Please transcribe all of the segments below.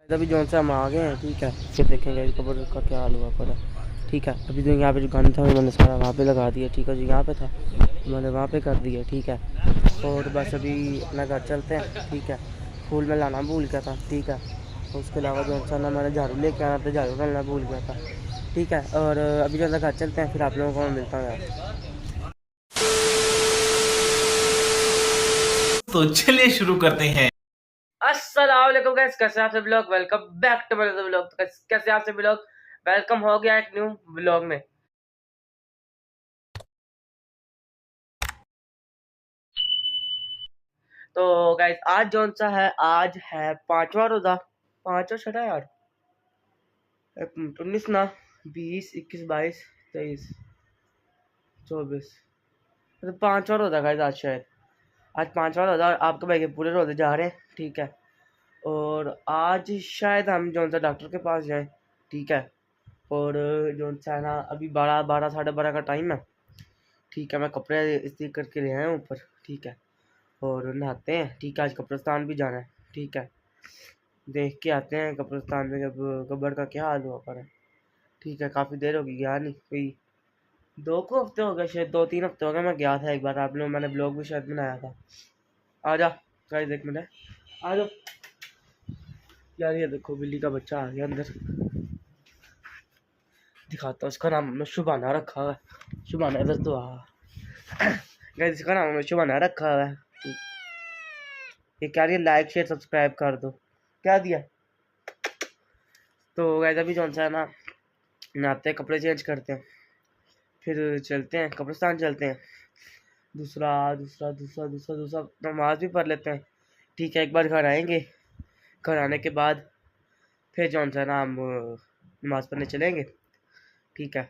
अभी जौन सा हम आ गए हैं, ठीक है। फिर देखेंगे इस कब्र का क्या हाल हुआ पर, ठीक है। अभी तो यहाँ पे जो गन था मैंने सारा वहाँ पे लगा दिया, ठीक है। जो यहाँ पे था मैंने वहाँ पे कर दिया, ठीक है। और बस अभी अपना घर चलते हैं, ठीक है। फूल में लाना भूल गया था, ठीक है। उसके अलावा जो सा ना मैंने झाड़ू लेके आना था, झाड़ू डालना भूल गया था, ठीक है। और अभी जो घर चलते हैं, फिर आप लोगों को मैं मिलता हूँ यार। तो चलिए शुरू करते हैं। अस्सलाम वालेकुम गाइस, कैसे आप सभी लोग। Welcome back to my vlog. तो कैसे आप सभी लोग, वेलकम हो गया एक न्यू व्लॉग में। तो गाइस आज जौन सा है, आज है पांचवा रोजा, पांचवा छठा यार, 19 ना, 20, 21, 22, 23, 24, तो पांचवा रोजा गाइस आज शायद। आज पांचवा रोजा और आपके भाई के पूरे रोजे जा रहे हैं, ठीक है। और आज शायद हम जौन सा डॉक्टर के पास जाएं, ठीक है। और जौन सा है ना, अभी 12 साढ़े 12 का टाइम है, ठीक है। मैं कपड़े इस्त्री करके ले आया हूँ ऊपर, ठीक है। और नहाते हैं, ठीक है। आज कब्रिस्तान भी जाना है, ठीक है। देख के आते हैं कब्रिस्तान में जब कब्र का क्या हाल हुआ पर है, ठीक है। काफ़ी देर हो गई गया नहीं, कोई 2 को हफ्ते हो गए शायद, 2-3 हफ्ते हो गए। मैं गया था एक बार, आप लोग मैंने ब्लॉग भी शायद बनाया था। आ जा गाइस, एक मिनट, आ जाओ यार। ये देखो बिल्ली का बच्चा आ गया अंदर, दिखाता हूँ। उसका नाम हमने शुभाना रखा हुआ है। शुभाना इधर तो आ गाइस, इसका नाम हमने शुभाना रखा हुआ है। ये क्या रही है, लाइक शेयर सब्सक्राइब कर दो, क्या दिया। तो गाइस अभी जौन सा है ना, नहाते हैं, कपड़े चेंज करते हैं, फिर चलते हैं कब्रिस्तान चलते हैं। दूसरा दूसरा दूसरा दूसरा दूसरा नमाज भी पढ़ लेते हैं, ठीक है। एक बार घर आएंगे, घर आने के बाद फिर जौन सा है ना, हम नमाज पढ़ने चलेंगे, ठीक है।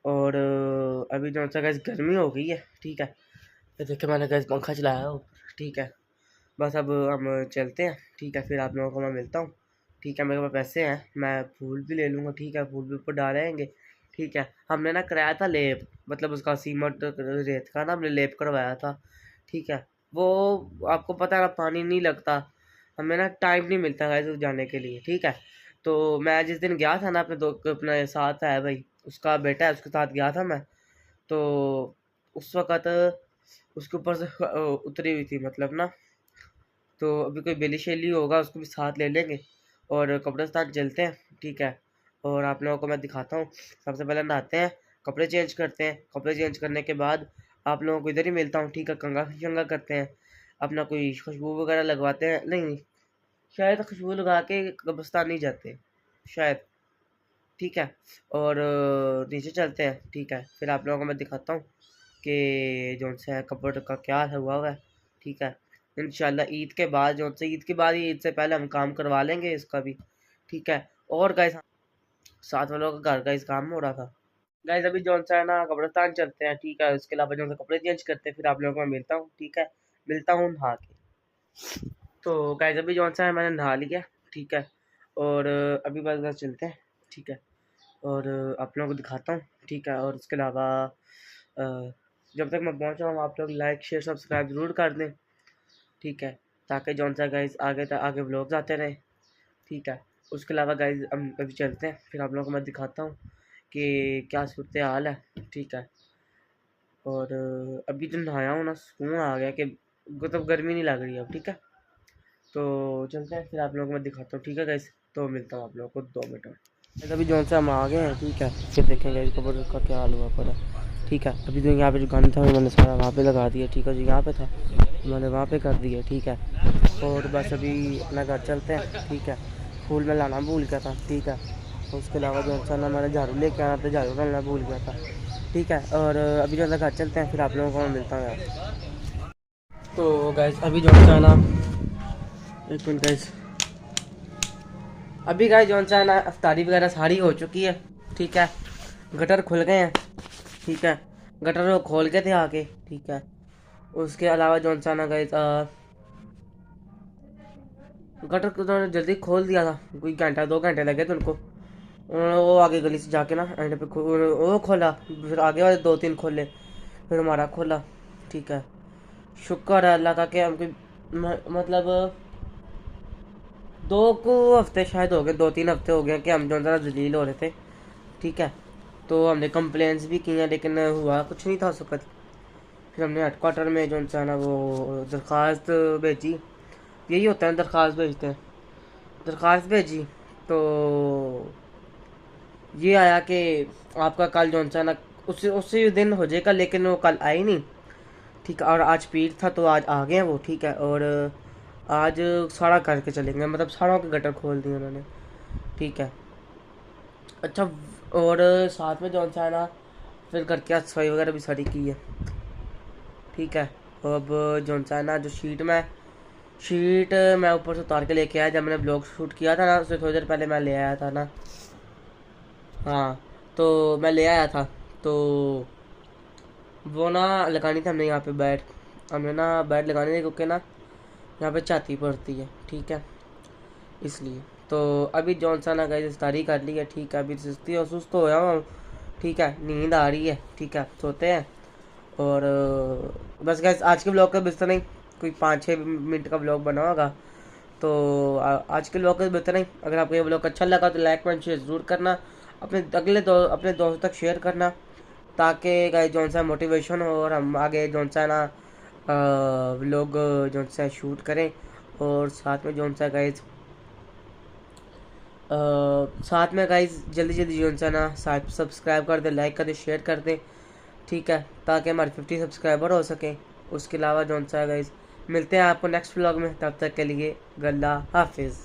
और अभी जौन सा गैस गर्मी हो गई है, ठीक है। तो देखिए मैंने गैस पंखा चलाया हो, ठीक है। बस अब हम चलते हैं, ठीक है। फिर आप लोगों को मैं मिलता हूँ, ठीक है। मेरे पास पैसे हैं, मैं फूल भी ले लूँगा, ठीक है। फूल भी ऊपर डालेंगे, ठीक है। हमने ना कराया था लेप, मतलब उसका सीमेंट रेत का ना हमने लेप करवाया था, ठीक है। वो आपको पता है ना, पानी नहीं लगता, हमें ना टाइम नहीं मिलता है जाने के लिए, ठीक है। तो मैं जिस दिन गया था ना, अपने साथ है भाई, उसका बेटा है, उसके साथ गया था मैं। तो उस वक़्त उसके ऊपर से उतरी हुई थी मतलब ना। तो अभी कोई बेली-शेली होगा, उसको भी साथ ले लेंगे और कब्रिस्तान चलते हैं, ठीक है। और आप लोगों को मैं दिखाता हूँ। सबसे पहले नहाते हैं, कपड़े चेंज करते हैं, कपड़े चेंज करने के बाद आप लोगों को इधर ही मिलता हूँ, ठीक है। कंघा-शंघा करते हैं, अपना कोई खुशबू वगैरह लगवाते हैं। नहीं, शायद खुशबू लगा के कब्रिस्तान नहीं जाते शायद, ठीक है। और नीचे चलते हैं, ठीक है। फिर आप लोगों को मैं दिखाता हूँ कि जौन सा है कपड़ का क्या हुआ है, ठीक है। इंशाल्लाह ईद के बाद, जौन से ईद के बाद ही, ईद से पहले हम काम करवा लेंगे इसका भी, ठीक है। और गाइस साथ वालों का घर का इस काम हो रहा था। गाइस अभी जौन सा है ना, कब्रिस्तान चलते हैं, ठीक है। उसके अलावा जौन सा कपड़े चेंज करते हैं, फिर आप लोगों को मैं मिलता हूँ, ठीक है। मिलता हूँ नहा के। तो गाइस अभी जौन सा है मैंने नहा लिया, ठीक है। और अभी बस घर चलते हैं, ठीक है। और आप लोगों को दिखाता हूँ, ठीक है। और उसके अलावा जब तक मैं पहुँचा हूँ, आप लोग लाइक शेयर सब्सक्राइब ज़रूर कर दें, ठीक है। ताकि जौन सा गाइस आगे व्लॉग्स आते रहें, ठीक है। उसके अलावा गाइस हम अभी चलते हैं, फिर आप लोगों को मैं दिखाता हूँ कि क्या सूरत हाल है, ठीक है। और अभी जो नहाया हूँ ना, सुकून आ गया कि मतलब गर्मी नहीं लग रही अब, ठीक है। तो चलते हैं, फिर आप लोगों को मैं दिखाता हूँ, ठीक है गाइस। तो मिलता हूँ आप लोगों को 2 मिनट में। अभी जौन सा हम आ गए हैं, ठीक है। फिर देखेंगे इस कब्र का क्या हाल हुआ पर, ठीक है। अभी तो यहाँ पे जो गन था मैंने सारा वहाँ पे लगा दिया, ठीक है। जो यहाँ पे था मैंने वहाँ पे कर दिया, ठीक है। और बस अभी अपना घर चलते हैं, ठीक है। फूल में लाना भूल गया था, ठीक है। उसके अलावा जो सा ना मैंने झाड़ू लेके आना था, झाड़ू डालना भूल गया था, ठीक है। और अभी जो घर चलते हैं, फिर आप लोगों को मैं मिलता हूँ यार। तो गैस अभी जो सा ना, एक मिनट गैस, अभी गाइस जौन सा है ना, अफ्तारी वगैरह सारी हो चुकी है, ठीक है। गटर खुल गए हैं, ठीक है। गटर वो खोल के थे आके, ठीक है। उसके अलावा जौन सा ना गाइस, गटर को उन्होंने जल्दी खोल दिया था, कोई घंटा 2 घंटे लगे थे उनको। उन्होंने वो आगे गली से जाके ना एंड पे वो खोला, फिर आगे वाले 2-3 खोले, फिर हमारा खोला, ठीक है। शुक्र है अल्लाह का कि हम कोई मतलब 2 को हफ्ते शायद हो गए, 2-3 हफ्ते हो गए कि हम जो ज़रा जलील हो रहे थे, ठीक है। तो हमने कंप्लेंट्स भी की हैं लेकिन हुआ कुछ नहीं था उस वक्त। फिर हमने हेडक्वार्टर में जो है ना वो दरख्वास्त भेजी, यही होता है दरख्वास्त भेजते हैं, दरख्वास्त भेजी। तो ये आया कि आपका कल जो है ना उसी दिन हो जाएगा, लेकिन वो कल आई नहीं, ठीक है। और आज पीर था तो आज आ गए हैं वो, ठीक है। और आज साड़ा करके चलेंगे, मतलब साड़ों के गटर खोल दिए उन्होंने, ठीक है। अच्छा, और साथ में जो है ना फिर करके आज सफाई वगैरह भी सारी की है, ठीक है। अब जो है ना जो शीट मैं ऊपर से उतार के लेके आया, जब मैंने ब्लॉग शूट किया था ना उससे थोड़ी देर पहले मैं ले आया था ना, हाँ। तो मैं ले आया था, तो वो ना लगानी थी हमने यहाँ पे बैट, हमने ना बैट लगानी थी क्योंकि ना यहाँ पे छाती पड़ती है, ठीक है, इसलिए। तो अभी जौन सा ना गई इफ्तारी कर ली है, ठीक है। अभी सुस्ती और सुस्त हो जाऊँ, ठीक है, नींद आ रही है, ठीक है, सोते हैं। और बस गैस आज के ब्लॉग का बिस्तर नहीं, कोई 5-6 मिनट का ब्लॉग बना होगा। तो आज के ब्लॉग का बिस्तर नहीं, अगर आपको ये ब्लॉग अच्छा लगा तो लाइक एंड शेयर ज़रूर करना, अपने दोस्तों तक शेयर करना, ताकि गाइस जौन सा मोटिवेशन हो और हम आगे जौन सा ना व्लॉग जौन सा शूट करें। और साथ में गाइस जल्दी जल्दी जौन सा ना सब्सक्राइब कर दें, लाइक कर दें, शेयर कर दें, ठीक है, ताकि हमारे 50 सब्सक्राइबर हो सकें। उसके अलावा जौन सा गाइस मिलते हैं आपको नेक्स्ट व्लॉग में, तब तक के लिए गल्ला हाफिज़।